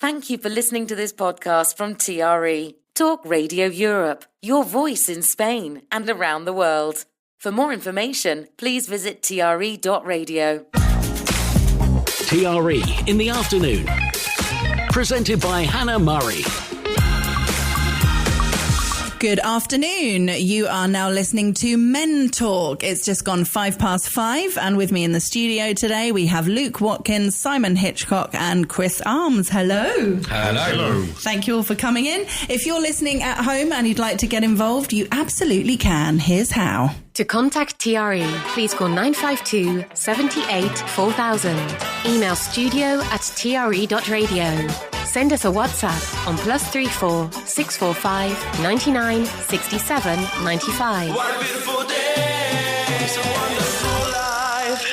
Thank you for listening to this podcast from TRE, Talk Radio Europe, your voice in Spain and around the world. For more information, please visit tre.radio. TRE in the afternoon. Presented by Hannah Murray. Good afternoon. You are now listening to Men Talk. It's just gone 5:05, and with me in the studio today we have Luke Watkins, Simon Hitchcock and Chris Arms. Hello. Hello. Thank you all for coming in. If you're listening at home and you'd like to get involved, you absolutely can. Here's how. To contact TRE, please call 952 78 4000. Email studio@tre.radio. Send us a WhatsApp on +34 645 99 67 95. What a beautiful day, so wonderful life.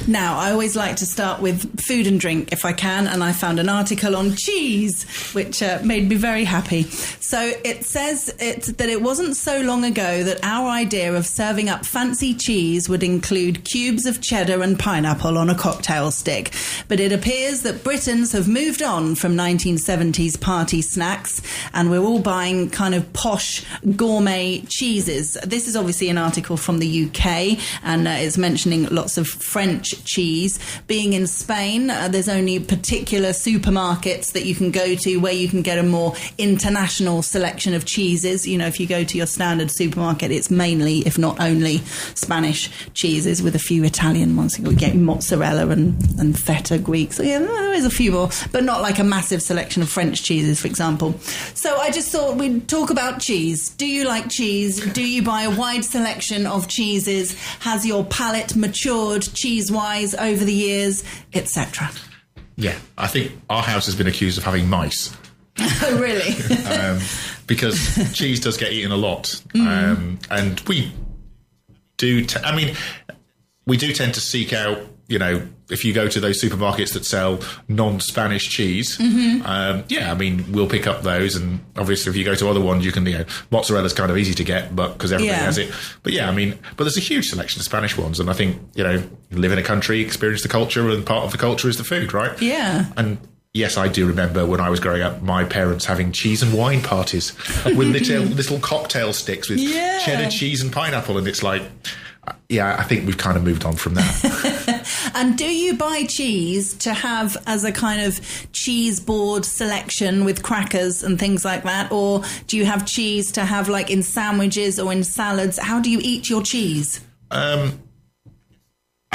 Now, I always like to start with food and drink if I can, and I found an article on cheese, which made me very happy. So it says that it wasn't so long ago that our idea of serving up fancy cheese would include cubes of cheddar and pineapple on a cocktail stick. But it appears that Britons have moved on from 1970s party snacks, and we're all buying kind of posh gourmet cheeses. This is obviously an article from the UK, and it's mentioning lots of French cheese. Being in Spain, there's only particular supermarkets that you can go to where you can get a more international selection of cheeses. You know, if you go to your standard supermarket, it's mainly, if not only, Spanish cheeses with a few Italian ones. You get mozzarella and feta Greek. So yeah, there is a few more, but not like a massive selection of French cheeses, for example. So I just thought we'd talk about cheese. Do you like cheese? Do you buy a wide selection of cheeses? Has your palate matured cheese-wise over the years, etc.? Yeah, I think our house has been accused of having mice. Oh, really? Because cheese does get eaten a lot. And we do, we do tend to seek out, you know, if you go to those supermarkets that sell non-Spanish cheese, we'll pick up those. And obviously, if you go to other ones, you can, mozzarella's kind of easy to get, but because everybody has it. But but there's a huge selection of Spanish ones. And I think, you live in a country, experience the culture, and part of the culture is the food, right? Yeah. And yes, I do remember when I was growing up, my parents having cheese and wine parties with little cocktail sticks with cheddar cheese and pineapple. And it's like, I think we've kind of moved on from that. And do you buy cheese to have as a kind of cheese board selection with crackers and things like that? Or do you have cheese to have like in sandwiches or in salads? How do you eat your cheese? I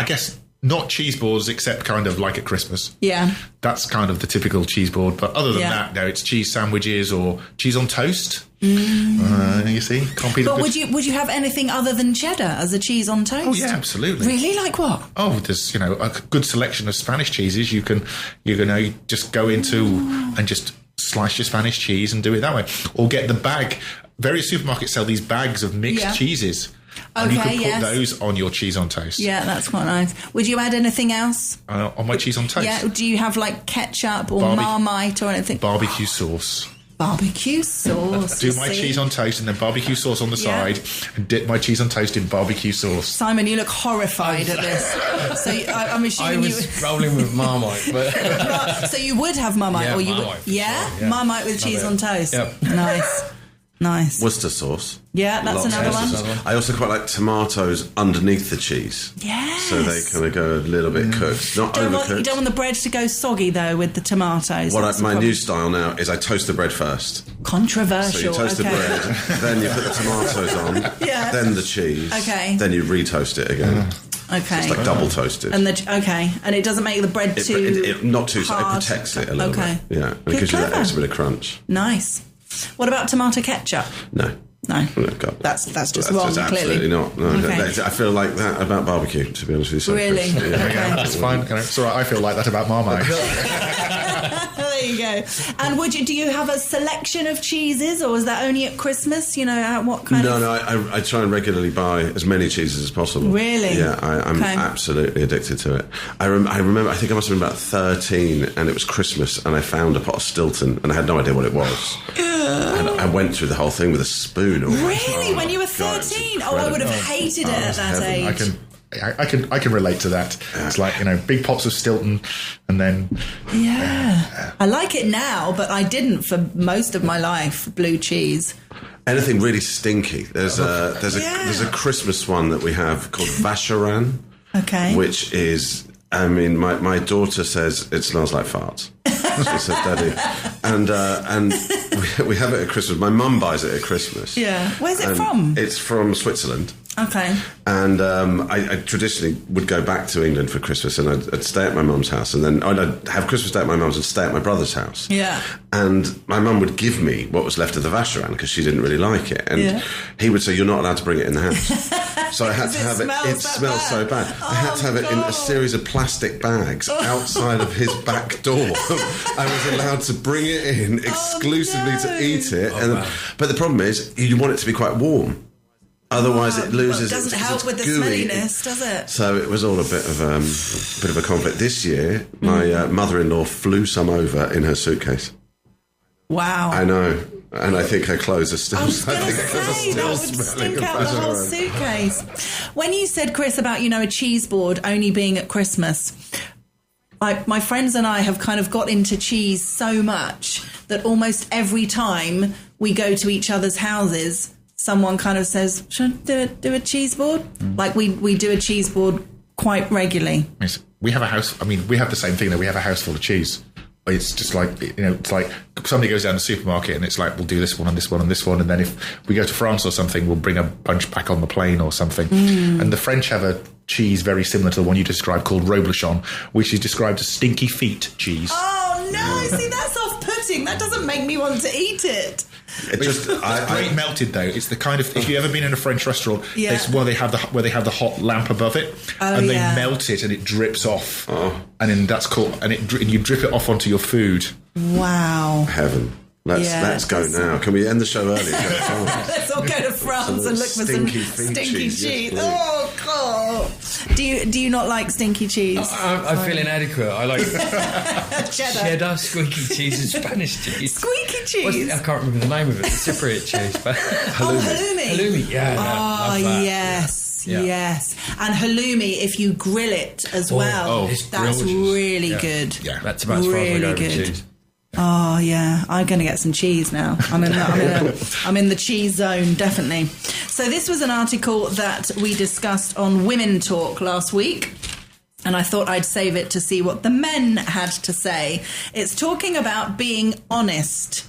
guess not cheese boards, except kind of like at Christmas. Yeah. That's kind of the typical cheese board. But other than that, no, it's cheese sandwiches or cheese on toast. You see? But would you have anything other than cheddar as a cheese on toast? Oh, yeah, absolutely. Really? Like what? Oh, there's, a good selection of Spanish cheeses. You just go into and just slice your Spanish cheese and do it that way. Or get the bag. Various supermarkets sell these bags of mixed cheeses. And you can put those on your cheese on toast. Yeah, that's quite nice. Would you add anything else? On my cheese on toast? Yeah, do you have like ketchup or Marmite or anything? Barbecue sauce. Barbecue sauce. Do my cheese on toast and then barbecue sauce on the side, and dip my cheese on toast in barbecue sauce. Simon, you look horrified at this. So I'm assuming I was rolling with Marmite, but so you would have Marmite, or you Marmite, would, sure, Marmite with cheese on toast. Yep. Nice. Worcester sauce. Yeah, that's another one. I also quite like tomatoes underneath the cheese. Yes. So they kind of go a little bit cooked, not overcooked. You don't want the bread to go soggy, though, with the tomatoes. My new style now is I toast the bread first. Controversial. So you toast the bread, then you put the tomatoes on, then the cheese, then you retoast it again. Okay. It's like double toasted. And it doesn't make the bread too not too hard. It protects it a little bit. Yeah. And it gives you that extra bit of crunch. Nice. What about tomato ketchup? No. No. Oh, God. That's just wrong, absolutely clearly. not. No, Okay. I feel like that about barbecue, to be honest with you. Really? Yeah. Okay. That's fine. It's all right. I feel like that about Marmite. There you go. And do you have a selection of cheeses, or is that only at Christmas? What kind of... No, I try and regularly buy as many cheeses as possible. Really? Yeah, I'm absolutely addicted to it. I remember, I think I must have been about 13, and it was Christmas, and I found a pot of Stilton, and I had no idea what it was. And I went through the whole thing with a spoon. Really? When you were 13? I would have hated it at that age. I can relate to that. It's like, big pots of Stilton, and then I like it now, but I didn't for most of my life. Blue cheese. Anything really stinky. There's a Christmas one that we have called Vacherin. Okay. Which is, my daughter says it smells like farts. She says, Daddy, and we have it at Christmas. My mum buys it at Christmas. Yeah. Where's it from? It's from Switzerland. Okay. And I traditionally would go back to England for Christmas, and I'd stay at my mum's house, and then I'd have Christmas Day at my mum's and stay at my brother's house. Yeah. And my mum would give me what was left of the Vacherin because she didn't really like it, and he would say, "You're not allowed to bring it in the house." So I had to have it. It smells so bad. I had to have it in a series of plastic bags outside of his back door. I was allowed to bring it in exclusively to eat it, but the problem is you want it to be quite warm. Otherwise, it loses. It doesn't help with the gooey. smelliness, does it? So it was all a bit of a conflict. This year, my mother-in-law flew some over in her suitcase. Wow! I know, and I think her clothes are still. I was going to say that would stink out the whole suitcase. When you said, Chris, about a cheese board only being at Christmas, my friends and I have kind of got into cheese so much that almost every time we go to each other's houses, someone kind of says, should I do a cheese board? Like we do a cheese board quite regularly. Yes. We have a house. We have the same thing, that we have a house full of cheese. It's just like, it's like somebody goes down to the supermarket and it's like, we'll do this one and this one and this one. And then if we go to France or something, we'll bring a bunch back on the plane or something. And the French have a cheese very similar to the one you described called Roblechon, which is described as stinky feet cheese. Oh, no. See, that's off-putting. That doesn't make me want to eat it. It's great melted though. It's the kind of, if you've ever been in a French restaurant, it's where they have the hot lamp above it, and they melt it and it drips off, and then that's cool, and you drip it off onto your food. Wow, heaven! Let's go now. Can we end the show early? Let's all go to France and look for some stinky cheese. Yes, God! Do you not like stinky cheese? I feel inadequate. I like cheddar, squeaky cheese, and Spanish cheese. Squeaky cheese. I can't remember the name of it. The Cypriot cheese, but halloumi. Yeah. Oh yes. Yeah. Yes, and halloumi, if you grill it as well, that's really good. Yeah, that's about as far as I go with cheese. Oh yeah, I'm going to get some cheese now. I'm in the cheese zone, definitely. So this was an article that we discussed on Women Talk last week, and I thought I'd save it to see what the men had to say. It's talking about being honest.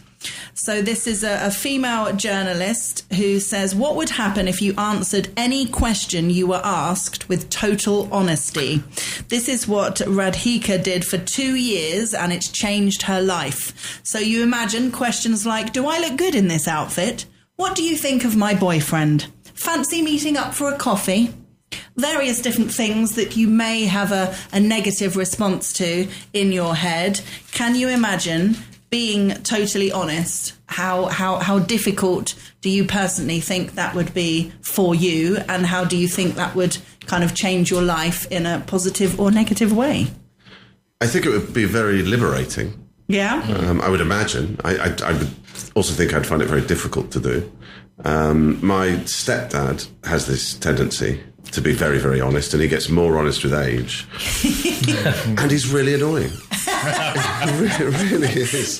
So this is a female journalist who says, what would happen if you answered any question you were asked with total honesty? This is what Radhika did for 2 years, and it's changed her life. So you imagine questions like, do I look good in this outfit? What do you think of my boyfriend? Fancy meeting up for a coffee? Various different things that you may have a negative response to in your head. Can you imagine being totally honest? How difficult do you personally think that would be for you, and how do you think that would kind of change your life in a positive or negative way? I think it would be very liberating. Yeah. I would imagine. I would also think I'd find it very difficult to do. My stepdad has this tendency to be very, very honest, and he gets more honest with age. And he's really annoying. It really is.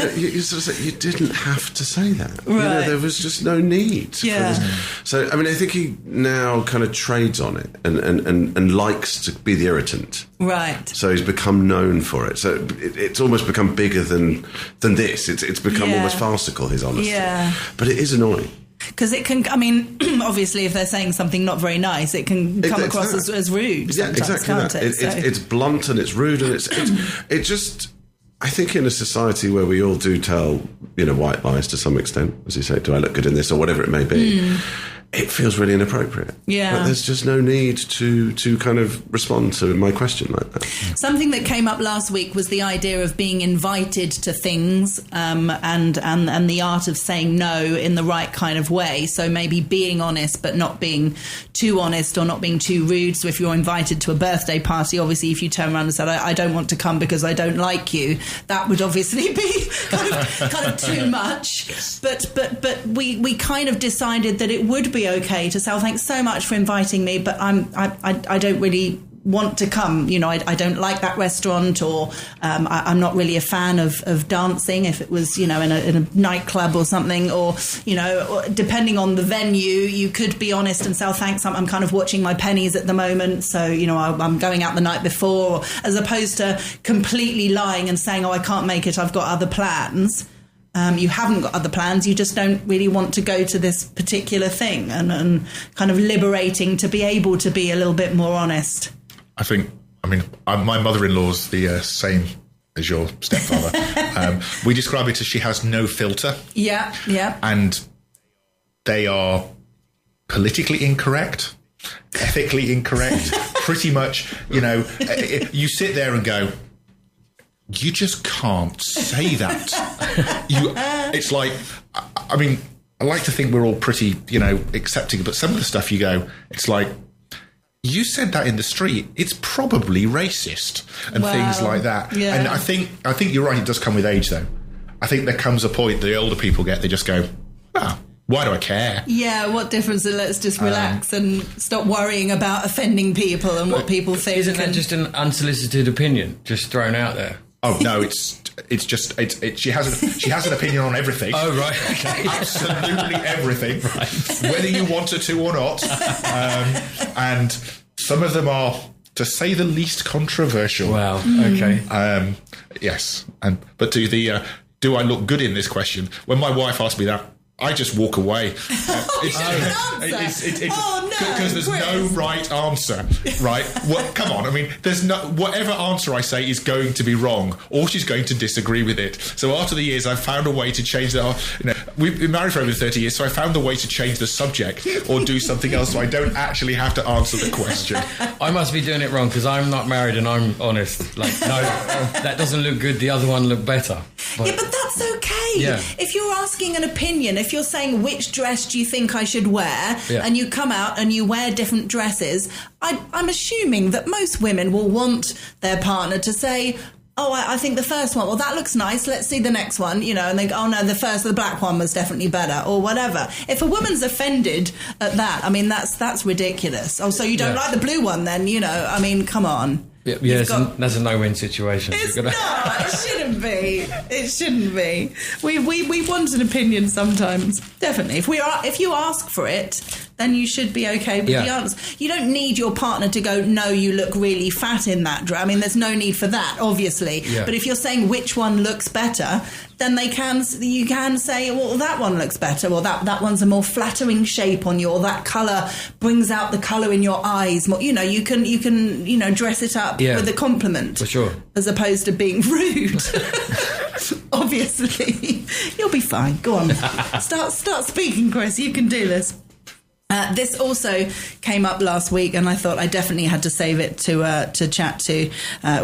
You sort of say, you didn't have to say that. Right. There was just no need. Yeah. So, I think he now kind of trades on it and likes to be the irritant. Right. So he's become known for it. So it's almost become bigger than this. It's become almost farcical, his honesty. Yeah. But it is annoying. Because it can, obviously, if they're saying something not very nice, it can come across as rude sometimes, can't it? It's blunt and it's rude, and it just, I think in a society where we all do tell, white lies to some extent, as you say, do I look good in this or whatever it may be, it feels really inappropriate. Yeah. But there's just no need to kind of respond to my question like that. Something that came up last week was the idea of being invited to things, and the art of saying no in the right kind of way. So maybe being honest, but not being too honest or not being too rude. So if you're invited to a birthday party, obviously if you turn around and said, I don't want to come because I don't like you, that would obviously be kind of too much. But we kind of decided that it would be be okay to say, oh, thanks so much for inviting me, but I don't really want to come. You know, I don't like that restaurant, or I'm not really a fan of dancing if it was, you know, in a nightclub or something, or, you know, depending on the venue, you could be honest and say, oh, thanks, I'm kind of watching my pennies at the moment, so, you know, I'm going out the night before, as opposed to completely lying and saying, oh, I can't make it, I've got other plans. You haven't got other plans, you just don't really want to go to this particular thing, and kind of liberating to be able to be a little bit more honest. My mother-in-law's the same as your stepfather. We describe it as she has no filter. Yeah, yeah. And they are politically incorrect, ethically incorrect, pretty much, you know, you sit there and go, you just can't say that. It's like, I mean, I like to think we're all pretty, you know, accepting, but some of the stuff you go, it's like, you said that in the street, it's probably racist, and things like that. Yeah. And I think you're right, it does come with age, though. I think there comes a point the older people get, they just go, why do I care? Yeah, what difference? Let's just relax and stop worrying about offending people and what people think. Isn't that just an unsolicited opinion just thrown out there? Oh no, it's just she has an opinion on everything. Oh right, okay. Absolutely everything, right. Whether you want her to or not. And some of them are, to say the least, controversial. Wow. Okay. Yes, but do I look good in this question? When my wife asked me that, I just walk away. Because there's no right answer, right? Come on, I mean, there's no, whatever answer I say is going to be wrong, or she's going to disagree with it. So after the years, I've found a way to change that. You know, we've been married for over 30 years, so I found a way to change the subject or do something else, so I don't actually have to answer the question. I must be doing it wrong because I'm not married and I'm honest. Like, no, that doesn't look good. The other one looked better. But that's okay. Yeah. If you're asking an opinion, if you're saying which dress do you think I should wear, and you come out and you wear different dresses, I'm assuming that most women will want their partner to say, oh, I think the first one, well, that looks nice, let's see the next one, you know, and they go, oh no, the black one was definitely better, or whatever. If a woman's offended at that, I mean, that's ridiculous. Oh, so you don't like the blue one then, you know, I mean, come on. Yeah, that's a no-win situation. It's not. It shouldn't be. It shouldn't be. We want an opinion sometimes. Definitely. If you ask for it, then you should be okay with the answer. You don't need your partner to go, no, you look really fat in that dress. I mean, there's no need for that, obviously. Yeah. But if you're saying which one looks better, then you can say, well, that one looks better, or that one's a more flattering shape on you, or that colour brings out the colour in your eyes more. You know, you can dress it up with a compliment. For sure. As opposed to being rude. Obviously. You'll be fine. Go on. Start speaking, Chris. You can do this. This also came up last week, and I thought I definitely had to save it to chat to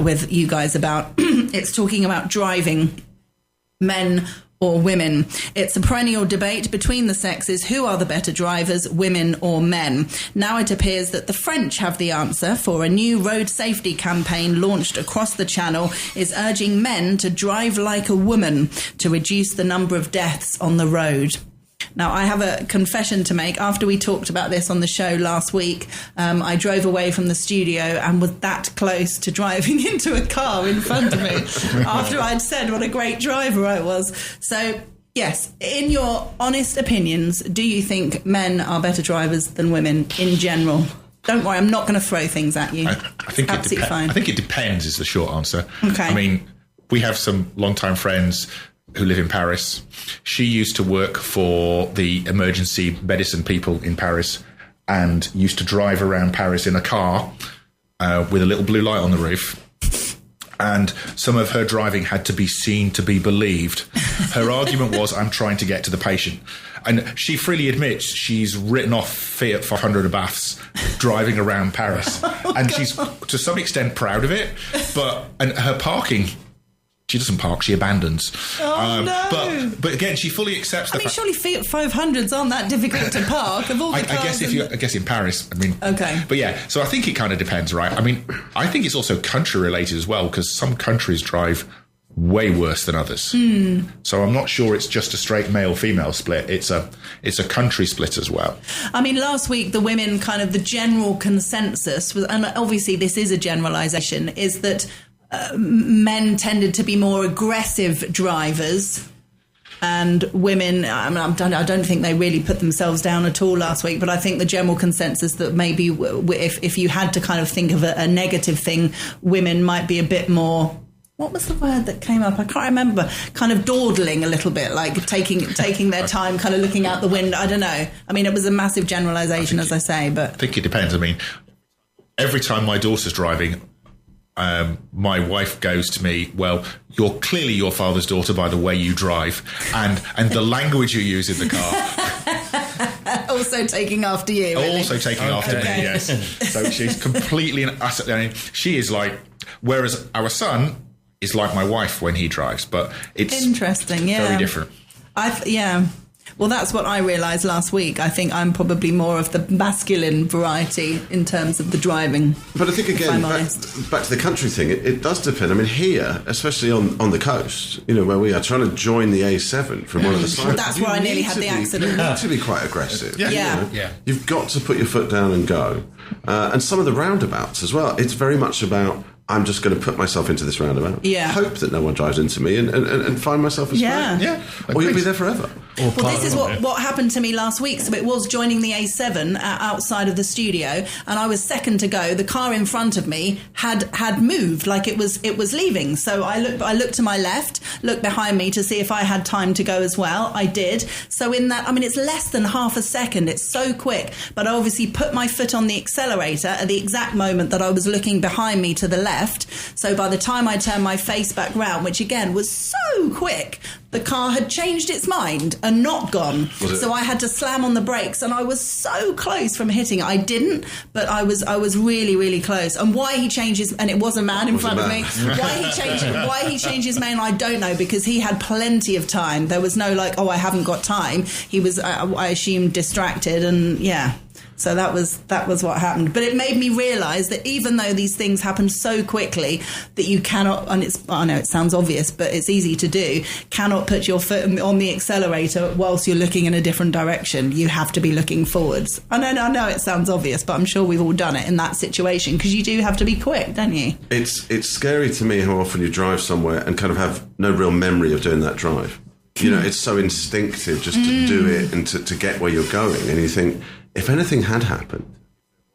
with you guys about. It's talking about driving, men or women. It's a perennial debate between the sexes. Who are the better drivers, women or men? Now it appears that the French have the answer, for a new road safety campaign launched across the Channel is urging men to drive like a woman to reduce the number of deaths on the road. Now, I have a confession to make. After we talked about this on the show last week, I drove away from the studio and was that close to driving into a car in front of me after I'd said what a great driver I was. So, yes, in your honest opinions, do you think men are better drivers than women in general? Don't worry, I'm not going to throw things at you. I think absolutely fine. I think it depends is the short answer. Okay. I mean, we have some longtime friends who live in Paris. She used to work for the emergency medicine people in Paris and used to drive around Paris in a car with a little blue light on the roof. And some of her driving had to be seen to be believed. Her argument was, I'm trying to get to the patient. And she freely admits she's written off Fiat 500 baths driving around Paris. And she's to some extent proud of it. And her parking, she doesn't park, she abandons. No. But again, she fully accepts that. I mean, surely Fiat 500s aren't that difficult to park. Of all the cars I guess in Paris, I mean. Okay. But yeah, so I think it kind of depends, right? I mean, I think it's also country related as well, because some countries drive way worse than others. So I'm not sure it's just a straight male-female split. It's a country split as well. I mean, last week, the women kind of the general consensus was, and obviously this is a generalisation, is that men tended to be more aggressive drivers. And women, I don't think they really put themselves down at all last week, but I think the general consensus that maybe if you had to kind of think of a negative thing, women might be a bit more... What was the word that came up? I can't remember. Kind of dawdling a little bit, like taking their time, kind of looking out the window. I don't know. I mean, it was a massive generalisation, as I say, but... I think it depends. I mean, every time my daughter's driving... my wife goes to me, well, you're clearly your father's daughter by the way you drive and the language you use in the car. Also taking after you. Really. Also taking after me, yes. So she's completely an asset. I mean, she is like, whereas our son is like my wife when he drives, but it's interesting, yeah. Very different. Well, that's what I realised last week. I think I'm probably more of the masculine variety in terms of the driving. But I think, again, back to the country thing, it does depend. I mean, here, especially on the coast, where we are trying to join the A7 from one of the sides. That's where I nearly had the accident. You need to be quite aggressive. Yeah. You've got to put your foot down and go. And some of the roundabouts as well. It's very much about... I'm just going to put myself into this roundabout. Yeah. Hope that no one drives into me and find myself as friend. Yeah. Or you'll be there forever. Well, this is what happened to me last week. So it was joining the A7 outside of the studio, and I was second to go. The car in front of me had moved, like it was leaving. So I looked to my left, looked behind me to see if I had time to go as well. I did. So in that, I mean, it's less than half a second. It's so quick. But I obviously put my foot on the accelerator at the exact moment that I was looking behind me to the left. So by the time I turned my face back round, which again was so quick, the car had changed its mind and not gone. So I had to slam on the brakes, and I was so close from hitting it. I didn't, but I was really, really close. And why he changes, and it was a man in front of me. Why he changed his main, I don't know, because he had plenty of time. There was no like, I haven't got time. He was, I assume, distracted, and yeah. So that was what happened. But it made me realise that even though these things happen so quickly that you cannot, and I know it sounds obvious, but it's easy to do, cannot put your foot on the accelerator whilst you're looking in a different direction. You have to be looking forwards. I know it sounds obvious, but I'm sure we've all done it in that situation, because you do have to be quick, don't you? It's scary to me how often you drive somewhere and kind of have no real memory of doing that drive. It's so instinctive just to do it and to get where you're going, and you think, if anything had happened,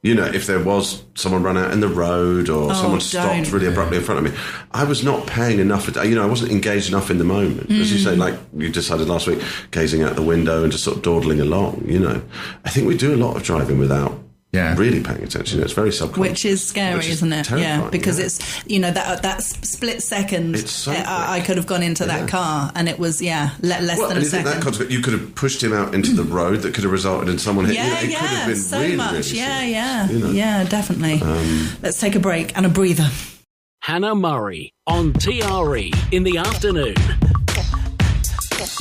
if there was someone run out in the road or someone stopped really abruptly in front of me, I was not paying enough. I wasn't engaged enough in the moment. As you say, like you decided last week, gazing out the window and just sort of dawdling along, I think we do a lot of driving without really paying attention. It's very subconscious. Which is scary, isn't it? Yeah, because it's, that split second, so I could have gone into that car and it was, less than a second. That concept, you could have pushed him out into the road that could have resulted in someone hitting it. It could have been so really, much. Really Yeah, definitely. Let's take a break and a breather. Hannah Murray on TRE in the afternoon.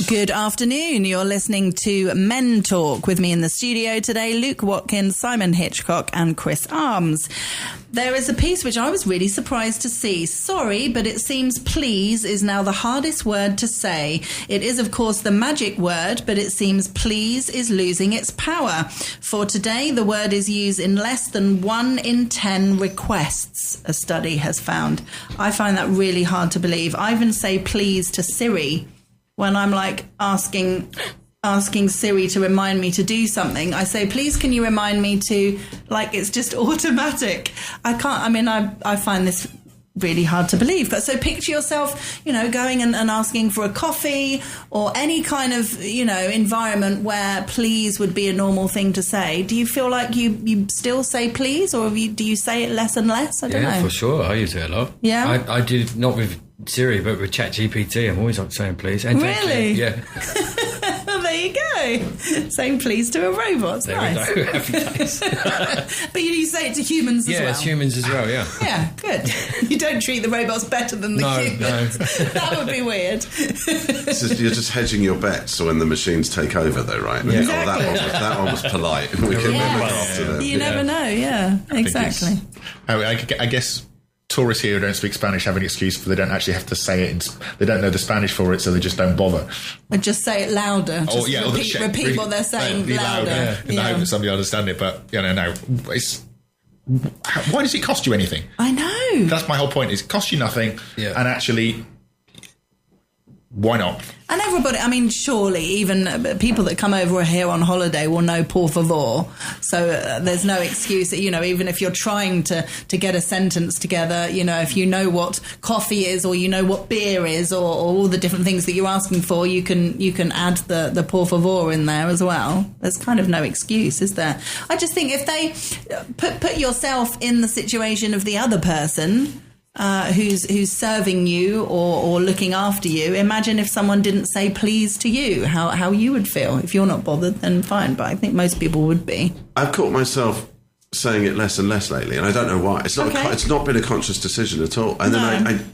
Good afternoon. You're listening to Men Talk with me in the studio today, Luke Watkins, Simon Hitchcock and Chris Arms. There is a piece which I was really surprised to see. Sorry, but it seems please is now the hardest word to say. It is, of course, the magic word, but it seems please is losing its power. For today, the word is used in less than 1 in 10 requests, a study has found. I find that really hard to believe. I even say please to Siri when I'm like asking Siri to remind me to do something. I say, please, can you remind me to, like, it's just automatic. I find this really hard to believe. But so picture yourself, going and asking for a coffee or any kind of, environment where please would be a normal thing to say. Do you feel like you still say please, or do you say it less and less? I don't know. Yeah, for sure. I use it a lot. Yeah? I do, not with Siri, but with ChatGPT, I'm always saying please. And really? Yeah. Well, there you go. Saying please to a robot. It's nice. We go. Happy days. But you say it to humans as well. Yeah, it's humans as well, yeah. Yeah, good. You don't treat the robots better than the humans. No. That would be weird. You're just hedging your bets so when the machines take over, though, right? Yeah. Exactly. That one was polite. We can never go after them. You never know, yeah. Exactly. I guess tourists here who don't speak Spanish have an excuse for they don't actually have to say it. They don't know the Spanish for it, so they just don't bother. And just say it louder. Just repeat what they're saying louder. In the hope that somebody will understand it. But, no. Why does it cost you anything? I know. That's my whole point, is it costs you nothing. Yeah. And actually, why not? And everybody, I mean, surely even people that come over here on holiday will know por favor. So there's no excuse that, even if you're trying to get a sentence together, if you know what coffee is or you know what beer is or all the different things that you're asking for, you can add the por favor in there as well. There's kind of no excuse, is there? I just think if they put yourself in the situation of the other person, who's serving you or looking after you. Imagine if someone didn't say please to you, how you would feel. If you're not bothered, then fine, but I think most people would be. I've caught myself saying it less and less lately, and I don't know why. It's not been a conscious decision at all. And then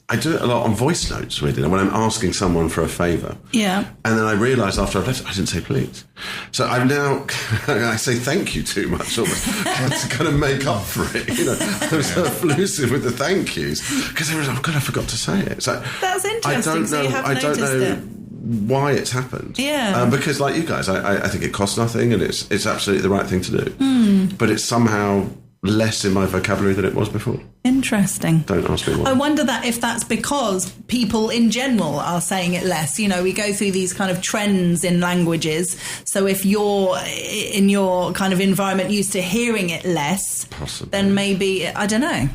I do it a lot on voice notes, really, when I'm asking someone for a favour. Yeah. And then I realise after I've left, I didn't say please. So I'm now, I say thank you too much, almost, to kind of make up for it. I'm so effusive with the thank yous, because I forgot to say it. So that's interesting. I don't know why it's happened. Yeah. Because like you guys, I think it costs nothing and it's absolutely the right thing to do. But it's somehow less in my vocabulary than it was before. Interesting. Don't ask me why. I wonder if that's because people in general are saying it less. We go through these kind of trends in languages. So if you're in your kind of environment used to hearing it less, possibly, then maybe, I don't know.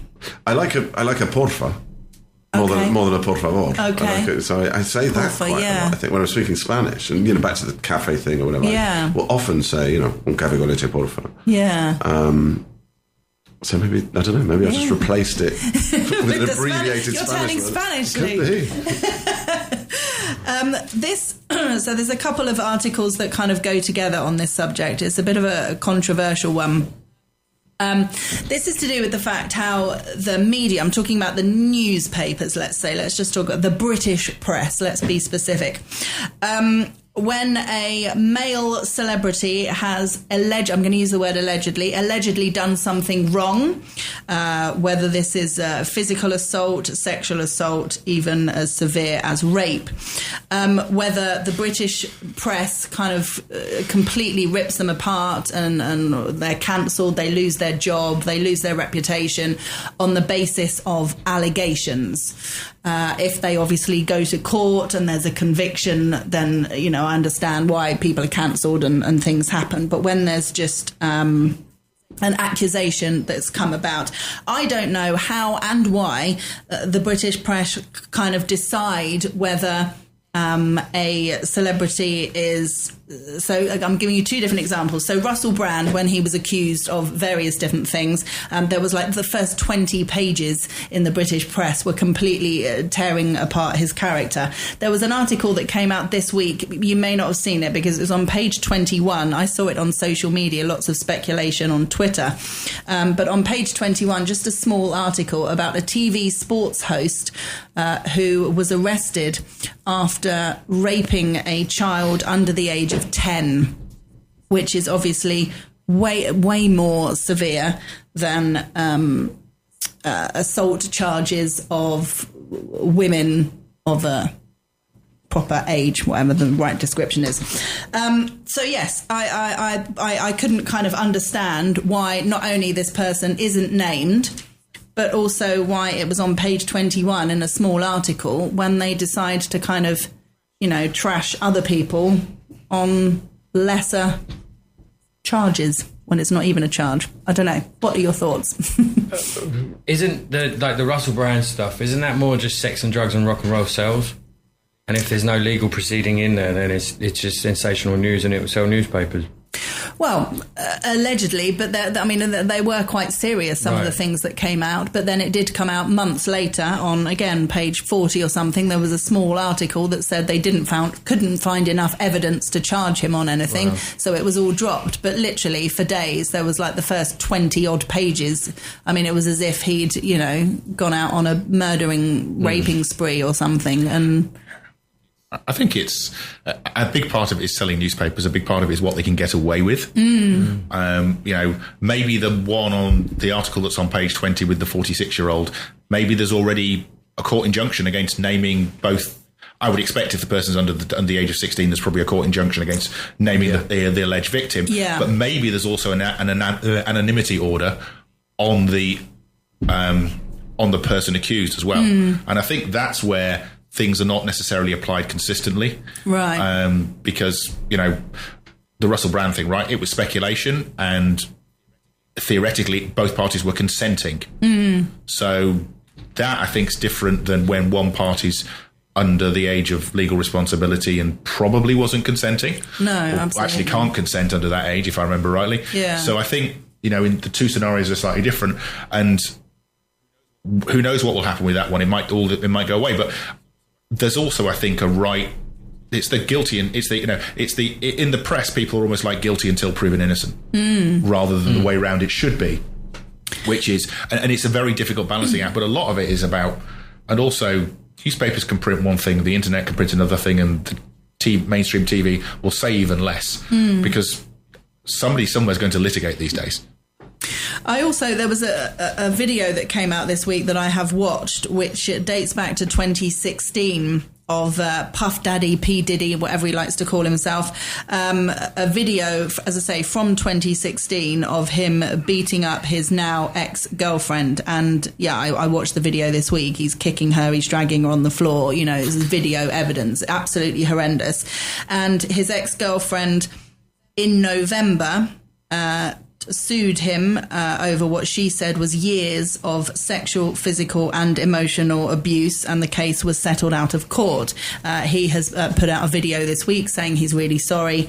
I like a porfa. More than a por favor. Okay. So I say that porfa, quite a lot. I think when I'm speaking Spanish, and back to the cafe thing or whatever, I will often say, un café con leche, porfa. Yeah. So maybe, I don't know, maybe I just replaced it with an abbreviated You're Spanish. You're turning Spanish, Luke. So there's a couple of articles that kind of go together on this subject. It's a bit of a controversial one. This is to do with the fact how the media, I'm talking about the newspapers, let's just talk about the British press, let's be specific. When a male celebrity has I'm going to use the word allegedly done something wrong, whether this is physical assault, sexual assault, even as severe as rape, whether the British press kind of completely rips them apart and they're cancelled, they lose their job, they lose their reputation on the basis of allegations. If they obviously go to court and there's a conviction, then, I understand why people are cancelled and things happen. But when there's just an accusation that's come about, I don't know how and why the British press kind of decide whether a celebrity is... So I'm giving you two different examples. So Russell Brand, when he was accused of various different things, there was the first 20 pages in the British press were completely tearing apart his character. There was an article that came out this week. You may not have seen it because it was on page 21. I saw it on social media, lots of speculation on Twitter. But on page 21, just a small article about a TV sports host who was arrested after raping a child under the age of 10, which is obviously way more severe than assault charges of women of a proper age, whatever the right description is. So yes, I couldn't kind of understand why not only this person isn't named, but also why it was on page 21 in a small article when they decide to kind of, trash other people on lesser charges when it's not even a charge. I don't know. What are your thoughts? Isn't the Russell Brand stuff, isn't that more just sex and drugs and rock and roll sells? And if there's no legal proceeding in there, then it's just sensational news and it will sell newspapers. Well, allegedly, but they were quite serious, some of the things that came out. But then it did come out months later on, again, page 40 or something. There was a small article that said they couldn't find enough evidence to charge him on anything. Wow. So it was all dropped. But literally for days, there was the first 20 odd pages. I mean, it was as if he'd, gone out on a murdering, raping spree or something. And I think it's a big part of it is selling newspapers. A big part of it is what they can get away with. Maybe the one on the article that's on page 20 with the 46-year-old, maybe there's already a court injunction against naming both. I would expect if the person's under the age of 16, there's probably a court injunction against naming the alleged victim. Yeah. But maybe there's also an anonymity order on the person accused as well. And I think that's where things are not necessarily applied consistently. Right. Because, the Russell Brand thing, right? It was speculation, and theoretically both parties were consenting. So that, I think, is different than when one party's under the age of legal responsibility and probably wasn't consenting. No, absolutely. Actually can't consent under that age, if I remember rightly. Yeah. So I think, in the two scenarios are slightly different, and who knows what will happen with that one. It might go away, but there's also, I think, a right. It's the guilty, and it's the in the press, people are almost like guilty until proven innocent, rather than the way around it should be, which is, and it's a very difficult balancing act. But a lot of it is about, and also newspapers can print one thing, the internet can print another thing, and the mainstream TV will say even less because somebody somewhere's going to litigate these days. There was a video that came out this week that I have watched, which dates back to 2016 of Puff Daddy, P. Diddy, whatever he likes to call himself. A video, as I say, from 2016 of him beating up his now ex-girlfriend. And I watched the video this week. He's kicking her, he's dragging her on the floor. This is video evidence, absolutely horrendous. And his ex-girlfriend in November sued him over what she said was years of sexual, physical and emotional abuse, and the case was settled out of court. He has put out a video this week saying he's really sorry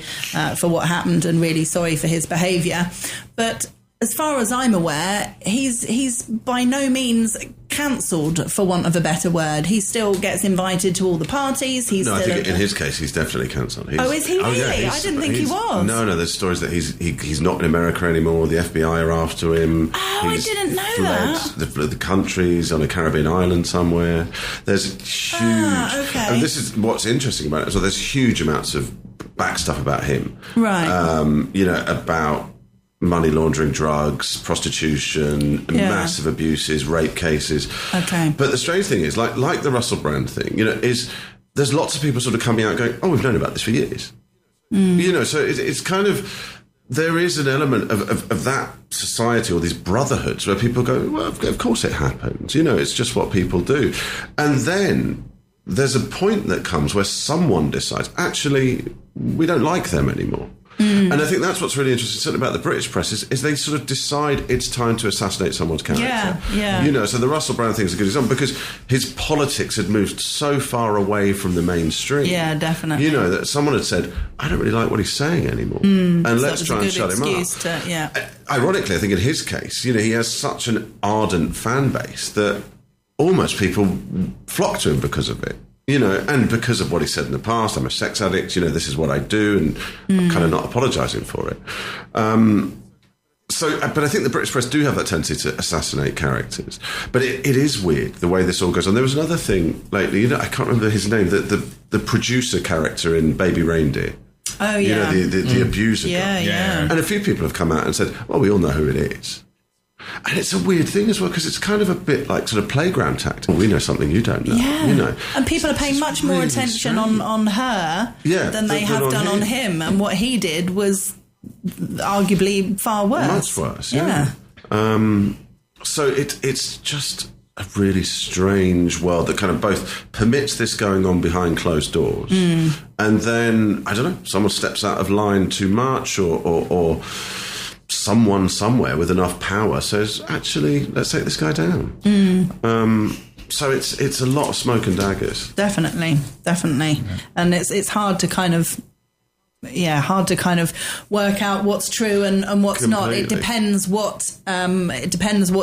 for what happened and really sorry for his behaviour. But as far as I'm aware, he's by no means cancelled, for want of a better word. He still gets invited to all the parties. I think in his case, he's definitely cancelled. Is he really? Yeah, I didn't think he was. No, there's stories that he's not in America anymore. The FBI are after him. I didn't know that. The countries on a Caribbean island somewhere. There's huge... okay. And this is what's interesting about it. So there's huge amounts of back stuff about him. Right. About money laundering, drugs, prostitution, massive abuses, rape cases. Okay. But the strange thing is, like the Russell Brand thing, is there's lots of people sort of coming out going, oh, we've known about this for years. So it's kind of, there is an element of that society or these brotherhoods where people go, well, of course it happens. It's just what people do. And then there's a point that comes where someone decides, actually, we don't like them anymore. And I think that's what's really interesting, certainly about the British press, is they sort of decide it's time to assassinate someone's character. Yeah. So the Russell Brand thing is a good example because his politics had moved so far away from the mainstream. Yeah, definitely. That someone had said, I don't really like what he's saying anymore. And let's try and shut him up. Ironically, I think in his case, he has such an ardent fan base that almost people flock to him because of it. And because of what he said in the past, I'm a sex addict, this is what I do, and I'm kind of not apologising for it. But I think the British press do have that tendency to assassinate characters. But it is weird, the way this all goes on. There was another thing lately, I can't remember his name, the producer character in Baby Reindeer. Oh, yeah. The abuser guy. Yeah. And a few people have come out and said, well, we all know who it is. And it's a weird thing as well, because it's kind of a bit like sort of playground tactic. Well, we know something you don't know. Yeah. And people are paying much more attention on her than they have done on him. And what he did was arguably far worse. Much worse, yeah. So it's just a really strange world that kind of both permits this going on behind closed doors. And then, I don't know, someone steps out of line too much or someone somewhere with enough power says, actually, let's take this guy down. So it's a lot of smoke and daggers. Definitely. And it's hard to kind of work out what's true and what's not. It depends what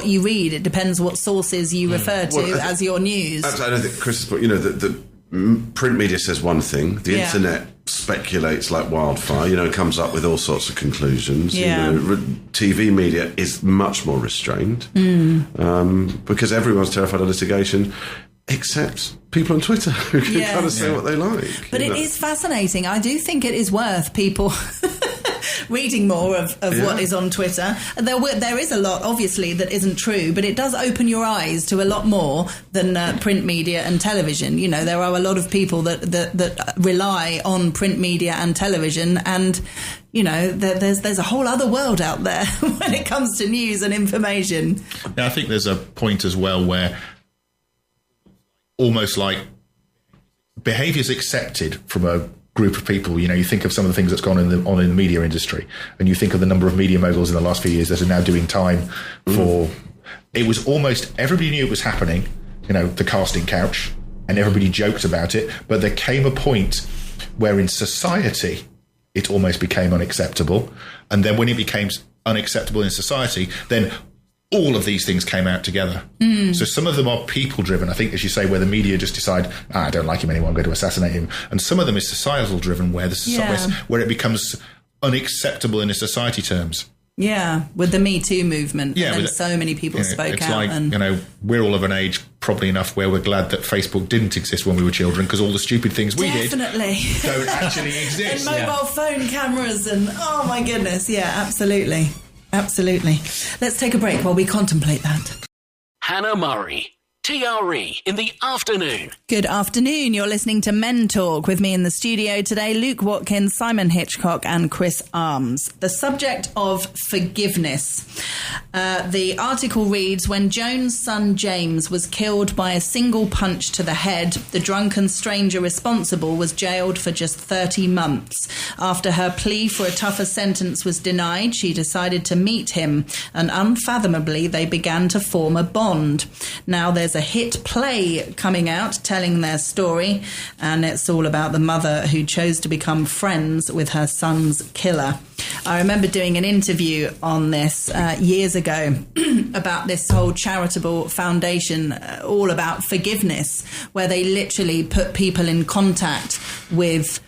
you read. It depends what sources you refer to as your news. I don't think Chris has put, the print media says one thing, the internet speculates like wildfire, comes up with all sorts of conclusions. TV media is much more restrained because everyone's terrified of litigation. except people on Twitter who can kind of say what they like. But it is fascinating. I do think it is worth people reading more of what is on Twitter. There is a lot, obviously, that isn't true, but it does open your eyes to a lot more than print media and television. You know, there are a lot of people that rely on print media and television, and you know, there's a whole other world out there when it comes to news and information. Yeah, I think there's a point as well where almost like behaviour's accepted from a group of people. You know, you think of some of the things that's gone on in the media industry, and you think of the number of media moguls in the last few years that are now doing time for... It was almost... Everybody knew it was happening, you know, the casting couch, and everybody joked about it, but there came a point where in society it almost became unacceptable, and then when it became unacceptable in society, then all of these things came out together. So some of them are people-driven, I think, as you say, where the media just decide, I don't like him anymore, I'm going to assassinate him. And some of them is societal-driven, where where it becomes unacceptable in a society terms. Yeah, with the Me Too movement. Yeah, and so many people spoke out. Like, you know, we're all of an age probably enough where we're glad that Facebook didn't exist when we were children, because all the stupid things we did don't actually exist. And mobile phone cameras and, oh my goodness, absolutely. Absolutely. Let's take a break while we contemplate that. Hannah Murray, TRE in the afternoon. Good afternoon. You're listening to Men Talk with me in the studio today, Luke Watkins, Simon Hitchcock and Chris Arms. The subject of forgiveness. The article reads, when Joan's son James was killed by a single punch to the head, the drunken stranger responsible was jailed for just 30 months. After her plea for a tougher sentence was denied, she decided to meet him, and unfathomably they began to form a bond. Now there's a hit play coming out telling their story, and it's all about the mother who chose to become friends with her son's killer. I remember doing an interview on this years ago about this whole charitable foundation all about forgiveness, where they literally put people in contact with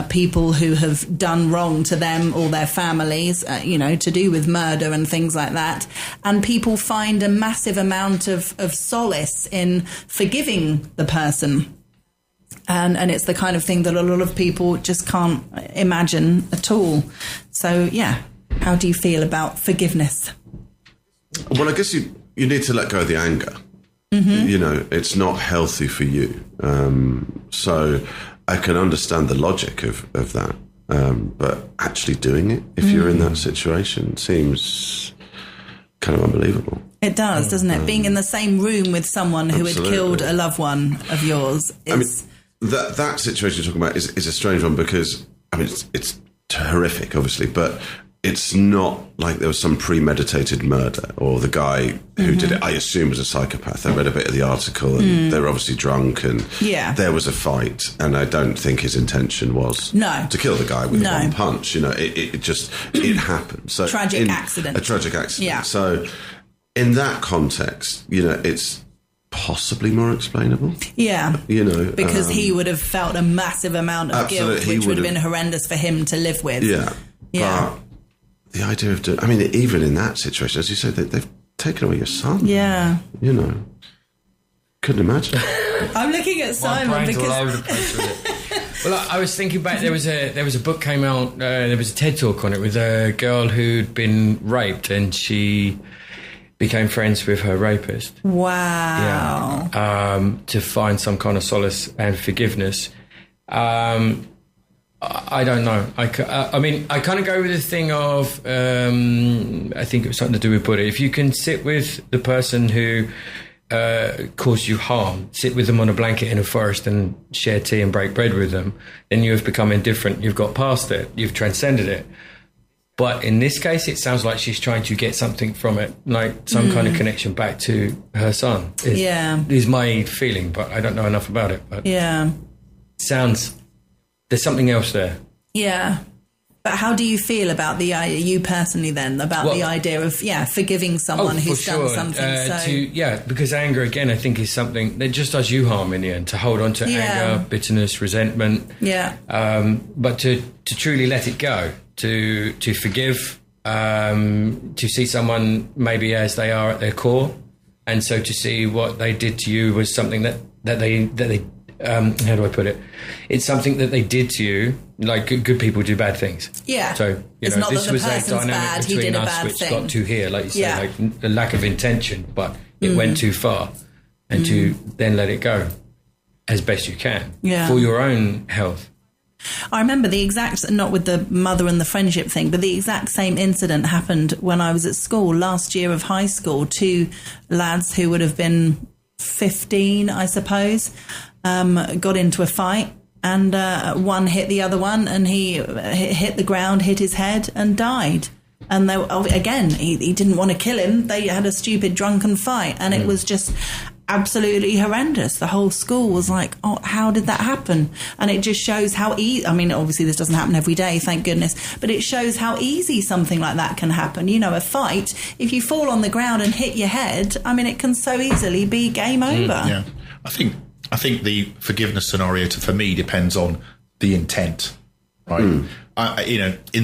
people who have done wrong to them or their families, you know, to do with murder and things like that. And people find a massive amount of solace in forgiving the person. And it's the kind of thing that a lot of people just can't imagine at all. So, yeah, how do you feel about forgiveness? Well, I guess you need to let go of the anger. Mm-hmm. You know, it's not healthy for you. So I can understand the logic of that. But actually doing it, if you're in that situation, seems kind of unbelievable. It does, doesn't it? Being in the same room with someone who had killed a loved one of yours is... That situation you're talking about is a strange one, because, I mean, it's horrific, obviously, but it's not like there was some premeditated murder, or the guy who did it, I assume, was a psychopath. I read a bit of the article, and they were obviously drunk, and there was a fight, and I don't think his intention was to kill the guy with one punch. You know, it just happened. So tragic accident. A tragic accident. Yeah. So in that context, you know, it's possibly more explainable. Yeah. You know, because he would have felt a massive amount of guilt, which would have been horrendous for him to live with. Yeah. But the idea of I mean, even in that situation, as you said, they've taken away your son. Yeah. You know, couldn't imagine. I'm looking at Simon because all over the place with it. Well, I was thinking back. There was a book came out. There was a TED talk on it with a girl who'd been raped, and she became friends with her rapist. Wow. Yeah. To find some kind of solace and forgiveness. I don't know. I mean, I kind of go with the thing of, I think it was something to do with Buddha. If you can sit with the person who caused you harm, sit with them on a blanket in a forest and share tea and break bread with them, then you have become indifferent. You've got past it. You've transcended it. But in this case, it sounds like she's trying to get something from it, like some kind of connection back to her son. Is my feeling, but I don't know enough about it. But sounds... There's something else there. Yeah. But how do you feel about the idea, you personally then, about the idea of, forgiving someone who's done something? Because anger, again, I think is something that just does you harm in the end, to hold on to anger, bitterness, resentment. Yeah. But to truly let it go, to forgive, to see someone maybe as they are at their core. And so to see what they did to you was something that that they how do I put it? It's something that they did to you. Like good people do bad things. Yeah. So it's not this that the was a person's dynamic bad, he between did a us bad which thing. got to here, like you say, Yeah. like a lack of intention, but it went too far, and to then let it go as best you can for your own health. I remember the exact, not with the mother and the friendship thing, but the exact same incident happened when I was at school, last year of high school. 2 lads who would have been 15, I suppose, got into a fight, and one hit the other one, and he hit the ground, hit his head, and died. And they, again, he didn't want to kill him. They had a stupid drunken fight, and it was just absolutely horrendous. The whole school was like, oh, how did that happen? And it just shows how easy, I mean, obviously this doesn't happen every day, thank goodness, but it shows how easy something like that can happen. You know, a fight, if you fall on the ground and hit your head, I mean, it can so easily be game over. Yeah. I think the forgiveness scenario for me depends on the intent, right? In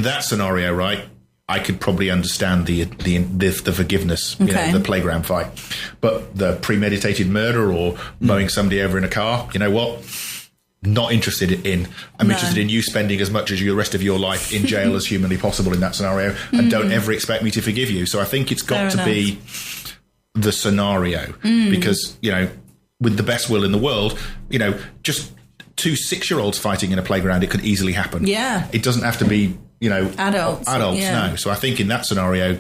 that scenario, right, I could probably understand the forgiveness, the playground fight, but the premeditated murder or mowing somebody over in a car, you know what? Not interested in. I'm interested in you spending as much as the rest of your life in jail as humanly possible in that scenario, and don't ever expect me to forgive you. So I think it's got to be the scenario, because with the best will in the world, just 2 6-year-olds fighting in a playground, it could easily happen. Yeah, it doesn't have to be. Adults, yeah. no. So I think in that scenario,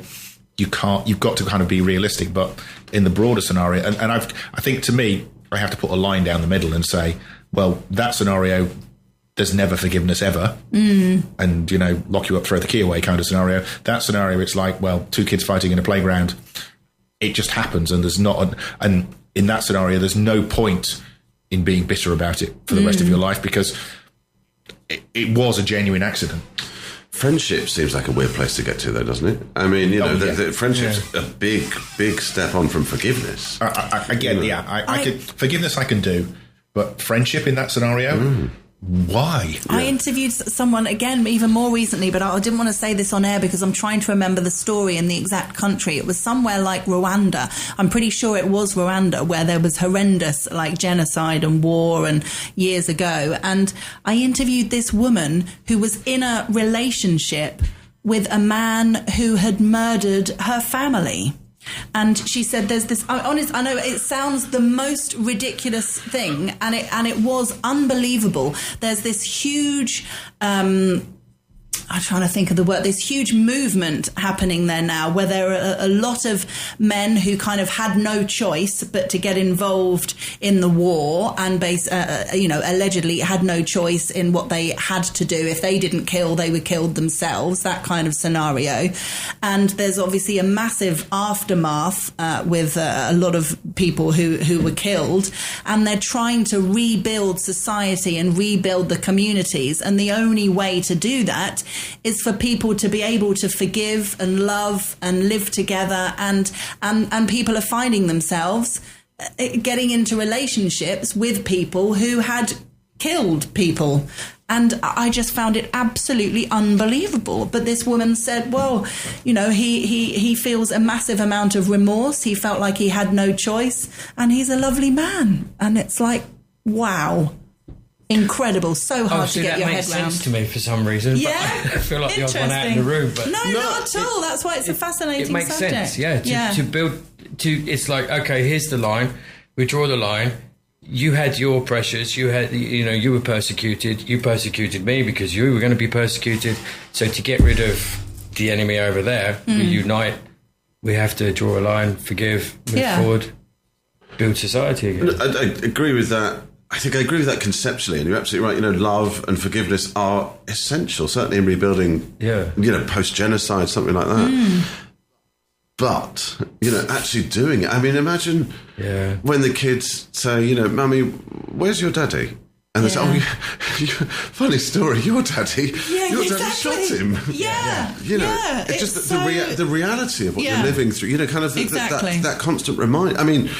you've got to kind of be realistic. But in the broader scenario, and I think to me, I have to put a line down the middle and say, well, that scenario, there's never forgiveness ever, and lock you up, throw the key away kind of scenario. That scenario, it's like, well, 2 kids fighting in a playground, it just happens, and there's not, and in that scenario, there's no point in being bitter about it for the rest of your life, because it was a genuine accident. Friendship seems like a weird place to get to, though, doesn't it? I mean, the friendship's a big step on from forgiveness. Forgiveness I can do, but friendship in that scenario, why? I interviewed someone, again, even more recently, but I didn't want to say this on air because I'm trying to remember the story and the exact country. It was somewhere like Rwanda. I'm pretty sure it was Rwanda, where there was horrendous like genocide and war and years ago. And I interviewed this woman who was in a relationship with a man who had murdered her family. And she said, "There's this. I know it sounds the most ridiculous thing, and it was unbelievable. There's this huge." I'm trying to think of the word. This huge movement happening there now, where there are a lot of men who kind of had no choice but to get involved in the war, and allegedly had no choice in what they had to do. If they didn't kill, they were killed themselves. That kind of scenario. And there's obviously a massive aftermath with a lot of people who were killed, and they're trying to rebuild society and rebuild the communities. And the only way to do that is for people to be able to forgive and love and live together, and people are finding themselves getting into relationships with people who had killed people. And I just found it absolutely unbelievable. But this woman said, well, he feels a massive amount of remorse. He felt like he had no choice, and he's a lovely man. And it's like, wow. Incredible, so hard to get your head around. That makes sense to me for some reason. Yeah, but I feel like the odd one out in the room. But no, not at all. That's why it's a fascinating subject. It makes sense, yeah. To build, it's like, okay, here's the line. We draw the line. You had your pressures. You had, you were persecuted. You persecuted me because you were going to be persecuted. So to get rid of the enemy over there, we unite. We have to draw a line, forgive, move forward, build society again. I agree with that. I think I agree with that conceptually, and you're absolutely right. Love and forgiveness are essential, certainly in rebuilding, post-genocide, something like that. But, actually doing it. I mean, imagine when the kids say, Mummy, where's your daddy? And they say, funny story, your daddy shot him. It's just the reality of what you're living through, kind of that constant reminder. I mean,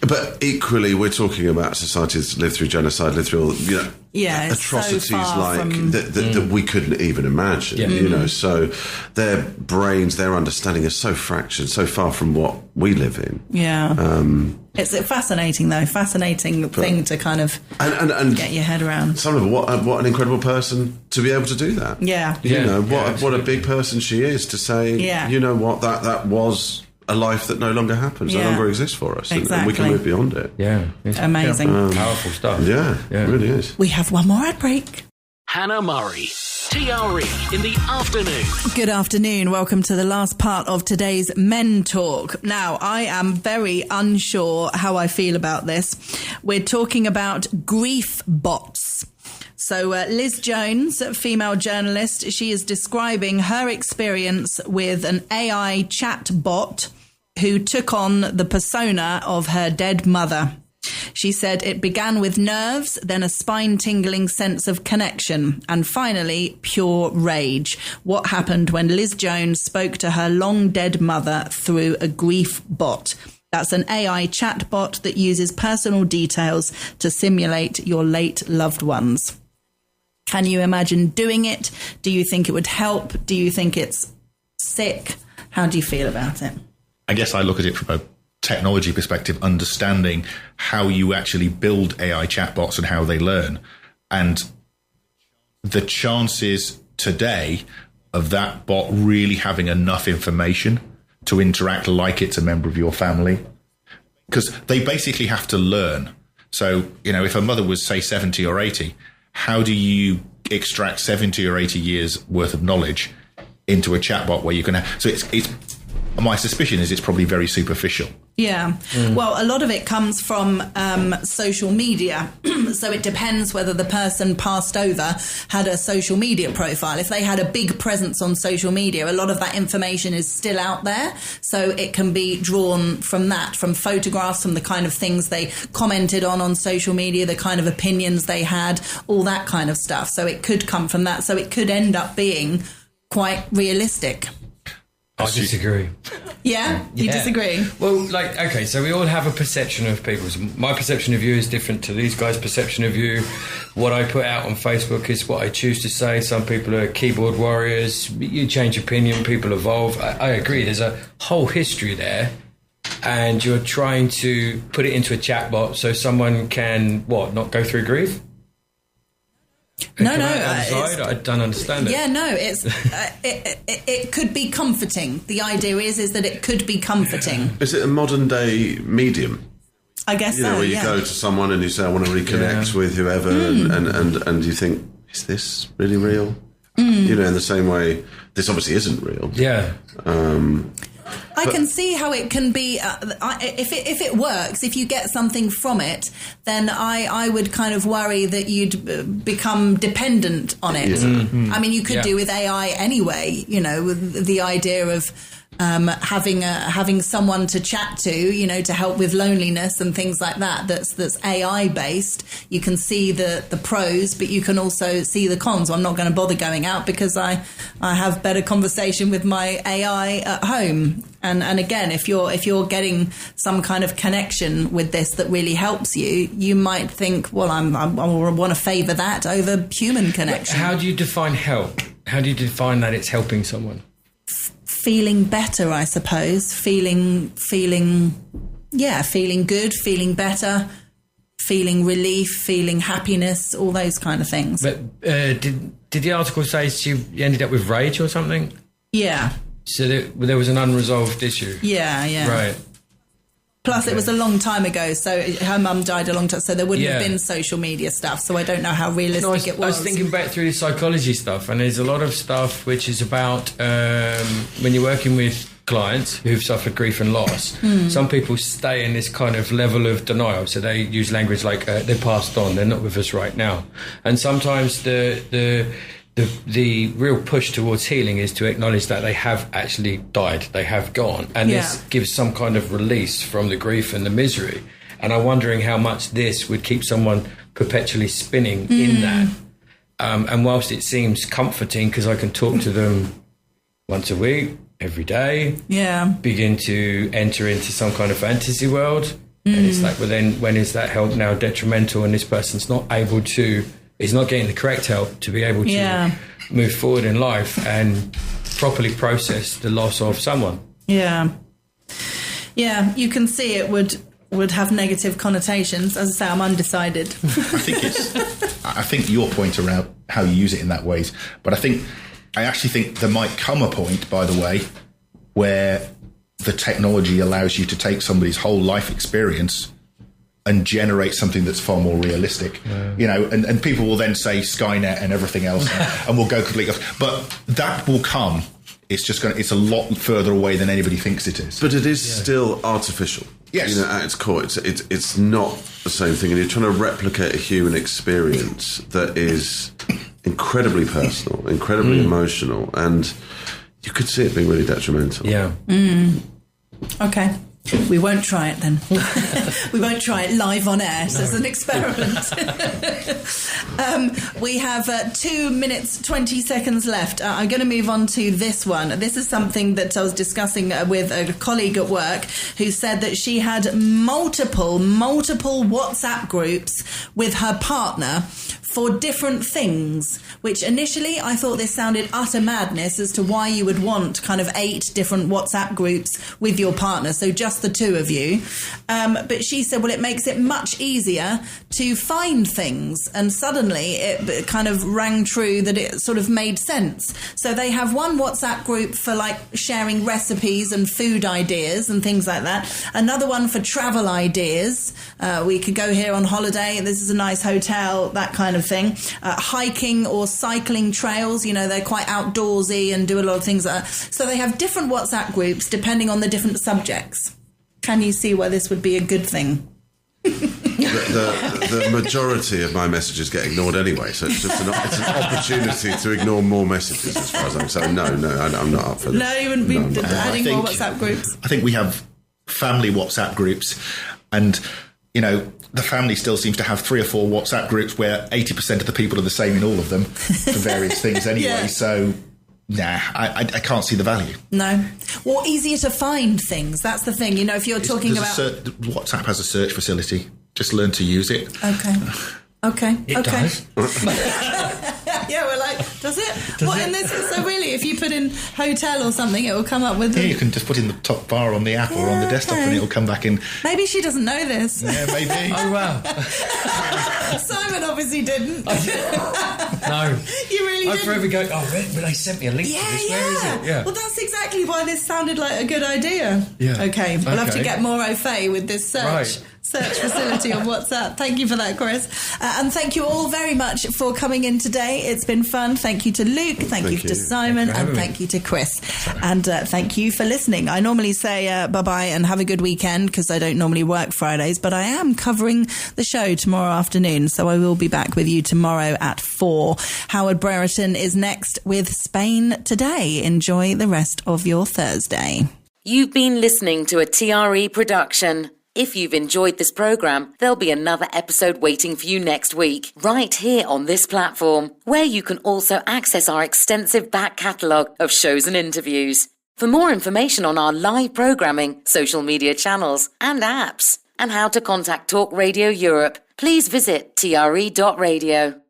but equally, we're talking about societies that live through genocide, live through atrocities so that we couldn't even imagine. So their brains, their understanding is so fractured, so far from what we live in. It's a fascinating thing to kind of and get your head around. Some of what an incredible person to be able to do that. Yeah. You know, what a big person she is to say, you know what, that was a life that no longer happens, no longer exists for us. Exactly. And we can move beyond it. Yeah. It's amazing. Powerful stuff. Yeah, it really is. We have one more ad break. Hannah Murray, TRE in the afternoon. Good afternoon. Welcome to the last part of today's Men Talk. Now, I am very unsure how I feel about this. We're talking about grief bots. So Liz Jones, female journalist, she is describing her experience with an AI chat bot who took on the persona of her dead mother. She said it began with nerves, then a spine-tingling sense of connection, and finally, pure rage. What happened when Liz Jones spoke to her long-dead mother through a grief bot? That's an AI chatbot that uses personal details to simulate your late loved ones. Can you imagine doing it? Do you think it would help? Do you think it's sick? How do you feel about it? I guess I look at it from a technology perspective, understanding how you actually build AI chatbots and how they learn. And the chances today of that bot really having enough information to interact like it's a member of your family, because they basically have to learn. So, you know, if a mother was, say, 70 or 80, how do you extract 70 or 80 years worth of knowledge into a chatbot where you can have... So it's my suspicion is it's probably very superficial. Yeah. Well, a lot of it comes from social media. So it depends whether the person passed over had a social media profile. If they had a big presence on social media, a lot of that information is still out there. So it can be drawn from that, from photographs, from the kind of things they commented on social media, the kind of opinions they had, all that kind of stuff. So it could come from that. So it could end up being quite realistic. I disagree. Yeah? You disagree? Well, okay, so we all have a perception of people. So my perception of you is different to these guys' perception of you. What I put out on Facebook is what I choose to say. Some people are keyboard warriors. You change opinion, people evolve. I agree. There's a whole history there. And you're trying to put it into a chatbot so someone can, not go through grief? No, I don't understand it. Yeah, no, it's it could be comforting. The idea is that it could be comforting. Is it a modern day medium? I guess you know, where you go to someone and you say, I want to reconnect with whoever, and you think, is this really real? You know, in the same way, this obviously isn't real. Yeah. I can see how it can be, if it works, if you get something from it, then I would kind of worry that you'd become dependent on it. I mean, you could do with AI anyway, you know, with the idea of having someone to chat to, you know, to help with loneliness and things like that. That's AI based. You can see the pros, but you can also see the cons. I'm not going to bother going out because I have better conversation with my AI at home. And again, if you're getting some kind of connection with this that really helps you, you might think, well, I want to favour that over human connection. How do you define help? How do you define that it's helping someone? Feeling better, I suppose. Feeling good, feeling better, feeling relief, feeling happiness, all those kind of things. But did the article say she ended up with rage or something? Yeah. So there was an unresolved issue? Yeah. Right. Plus, it was a long time ago, so her mum died a long time, so there wouldn't have been social media stuff, so I don't know how realistic it was. I was thinking back through the psychology stuff, and there's a lot of stuff which is about when you're working with clients who've suffered grief and loss, some people stay in this kind of level of denial, so they use language like they're passed on, they're not with us right now. And sometimes the real push towards healing is to acknowledge that they have actually died, they have gone, and this gives some kind of release from the grief and the misery. And I'm wondering how much this would keep someone perpetually spinning in that. And whilst it seems comforting because I can talk to them once a week, every day, begin to enter into some kind of fantasy world, and it's like, well, then when is that help now detrimental and this person's not able to, is not getting the correct help to be able to move forward in life and properly process the loss of someone? Yeah, you can see it would would have negative connotations. As I say, I'm undecided. I think your point around how you use it in that ways, but I actually think there might come a point, by the way, where the technology allows you to take somebody's whole life experience and generate something that's far more realistic, and people will then say Skynet and everything else, and we'll go completely off. But that will come. It's a lot further away than anybody thinks it is. But it is still artificial. Yes. At its core, it's not the same thing, and you're trying to replicate a human experience that is incredibly personal, incredibly emotional, and you could see it being really detrimental. Yeah. Okay. We won't try it then. We won't try it live on air as an experiment. We have 2 minutes, 20 seconds left. I'm going to move on to this one. This is something that I was discussing with a colleague at work who said that she had multiple WhatsApp groups with her partner for different things, which initially I thought this sounded utter madness as to why you would want kind of 8 different WhatsApp groups with your partner, so just the 2 of you. But she said, well, it makes it much easier to find things. And suddenly it kind of rang true that it sort of made sense. So they have one WhatsApp group for like sharing recipes and food ideas and things like that. Another one for travel ideas. We could go here on holiday. This is a nice hotel, that kind of thing. Hiking or cycling trails, they're quite outdoorsy and do a lot of things like that. So they have different WhatsApp groups depending on the different subjects. Can you see why this would be a good thing? The majority of my messages get ignored anyway, so it's just an opportunity to ignore more messages as far as I'm saying. No, I'm not up for this. No, you wouldn't be adding more WhatsApp groups. I think we have family WhatsApp groups, and the family still seems to have 3 or 4 WhatsApp groups where 80% of the people are the same in all of them for various things anyway. Yeah. So, I can't see the value. No. Or easier to find things. That's the thing. If you're talking about... WhatsApp has a search facility. Just learn to use it. Okay. It does. Yeah, we're like, does it? So really, if you put in hotel or something, it will come up with... Yeah, you can just put in the top bar on the app or on the desktop and it will come back in. Maybe she doesn't know this. Yeah, maybe. Oh, wow. Simon obviously didn't. No. You really didn't. I forever go, they sent me a link to this. Where is it? Yeah. Well, that's exactly why this sounded like a good idea. Yeah. Okay, we'll have to get more au fait with this search facility on WhatsApp. Thank you for that, Chris. And thank you all very much for coming in today. It's been fun. Thank you to Luke. Thank you to Simon. And thank you to Chris. And thank you for listening. I normally say bye-bye and have a good weekend because I don't normally work Fridays, but I am covering the show tomorrow afternoon, so I will be back with you tomorrow at 4. Howard Brereton is next with Spain Today. Enjoy the rest of your Thursday. You've been listening to a TRE production. If you've enjoyed this programme, there'll be another episode waiting for you next week, right here on this platform, where you can also access our extensive back catalogue of shows and interviews. For more information on our live programming, social media channels and apps, and how to contact Talk Radio Europe, please visit tre.radio.